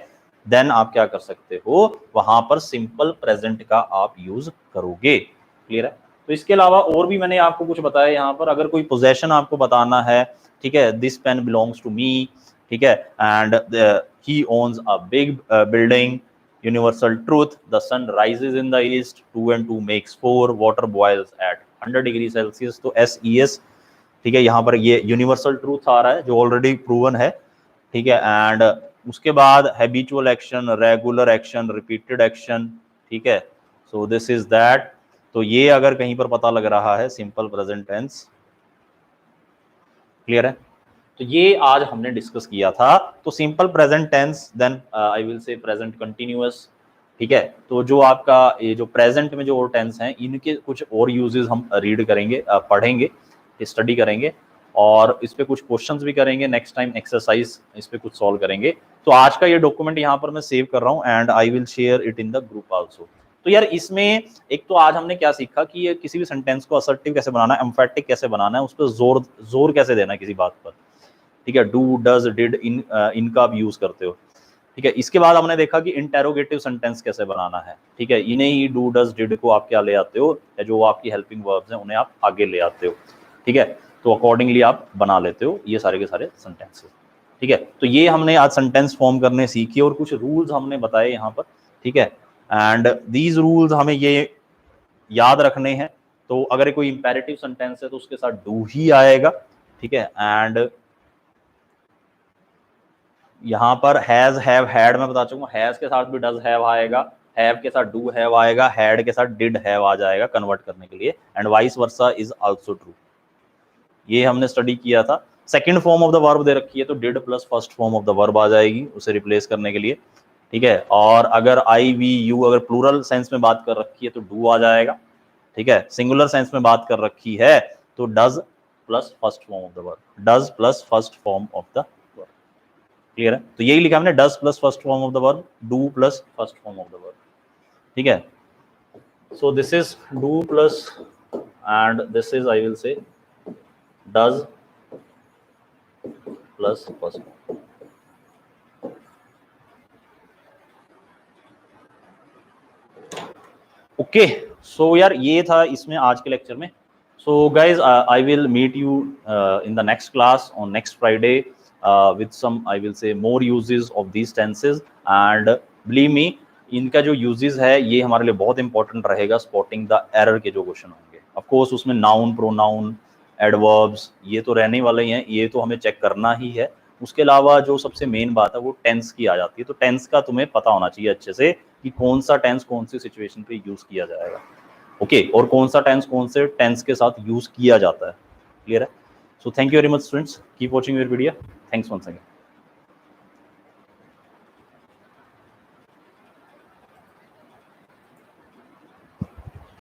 देन आप क्या कर सकते हो? वहां पर सिंपल प्रेजेंट का आप यूज करोगे। क्लियर है? तो इसके अलावा और भी मैंने आपको कुछ बताया यहाँ पर। अगर कोई पोजेशन आपको बताना है, ठीक है, this pen belongs to me, ठीक है, and he owns a big building, universal truth, the sun rises in the east, 2 and 2 makes 4, water boils at 100 degree Celsius. तो SES, ठीक है, यहाँ पर ये यूनिवर्सल ट्रूथ आ रहा है जो ऑलरेडी प्रूवन है, ठीक है। एंड उसके बाद habitual action, regular action, repeated action, ठीक है। So this is that. तो ये अगर कहीं पर पता लग रहा है, सिंपल प्रेजेंट टेंस। क्लियर है? तो ये आज हमने डिस्कस किया था। तो simple present tense, then I will say present continuous, ठीक है। तो जो आपका ये जो प्रेजेंट में जो और टेंस हैं, इनके कुछ और यूजेस हम रीड करेंगे, पढ़ेंगे, स्टडी करेंगे, और इस पे कुछ क्वेश्चंस भी करेंगे। नेक्स्ट टाइम एक्सरसाइज इस पे कुछ सॉल्व करेंगे। तो आज का ये डॉक्यूमेंट यहाँ पर मैं सेव कर रहा हूँ, and I will share it in the group also. तो यार इसमें एक तो आज हमने क्या सीखा कि ये किसी भी सेंटेंस को असर्टिव कैसे बनाना है, एम्फेटिक कैसे बनाना है, उस पर जोर कैसे देना है किसी बात पर, ठीक है। डू, डज, डिड, इनका आप यूज करते हो, ठीक है। इसके बाद हमने देखा कि इंटेरोगेटिव सेंटेंस कैसे बनाना है, ठीक है। इन्हें ही डू, डज, डिड को आप क्या ले आते हो, या जो आपकी हेल्पिंग वर्ब्स हैं उन्हें आप आगे ले आते हो, ठीक है। तो अकॉर्डिंगली आप बना लेते हो ये सारे के सारे सेंटेंसेस, ठीक है। तो ये हमने आज सेंटेंस फॉर्म करने सीखी, और कुछ रूल्स हमने बताए यहाँ पर, ठीक है। एंड दीज रूल्स हमें ये याद रखने हैं। तो अगर कोई इंपेरेटिव सेंटेंस है तो उसके साथ डू ही आएगा, ठीक है। एंड यहाँ पर हैज, हैव, हैड मैं बता चुका हूँ, हैज के साथ भी डज हैव आएगा, हैव के साथ डू हैव आएगा, हैड के साथ डिड हैव आ जाएगा कन्वर्ट करने के लिए, and vice versa is also true. ये हमने स्टडी किया था। Second form of the verb दे रखी है तो did plus first form of the verb आ जाएगी उसे रिप्लेस करने के लिए, ठीक है। और अगर आई, वी, यू अगर प्लूरल सेंस में बात कर रखी है तो डू आ जाएगा, ठीक है। सिंगुलर सेंस में बात कर रखी है तो does plus first form of the verb, does plus first form of the verb. Clear है? तो यही लिखा हमने, does plus first form of the verb, do plus first form of the verb, ठीक है। So this is do plus, and this is I will say does plus first. Okay so यार ये था इसमें आज के लेक्चर में। So guys I will meet you in the next class on next Friday with some I will say more uses of these tenses, and believe me इनका जो uses है ये हमारे लिए बहुत इंपॉर्टेंट रहेगा स्पॉटिंग द एरर के जो क्वेश्चन होंगे। ऑफ कोर्स उसमें नाउन, प्रोनाउन, एडवर्ब्स ये तो रहने वाले ही हैं, ये तो हमें चेक करना ही है। उसके अलावा जो सबसे मेन बात है वो टेंस की आ जाती है। तो टेंस का तुम्हें पता होना चाहिए अच्छे से कि कौन सा टेंस कौन सी सिचुएशन पे यूज किया जाएगा, ओके, और कौन सा टेंस कौन से टेंस के साथ यूज किया जाता है। क्लियर है? So thank you very much students, keep watching your video, thanks once again।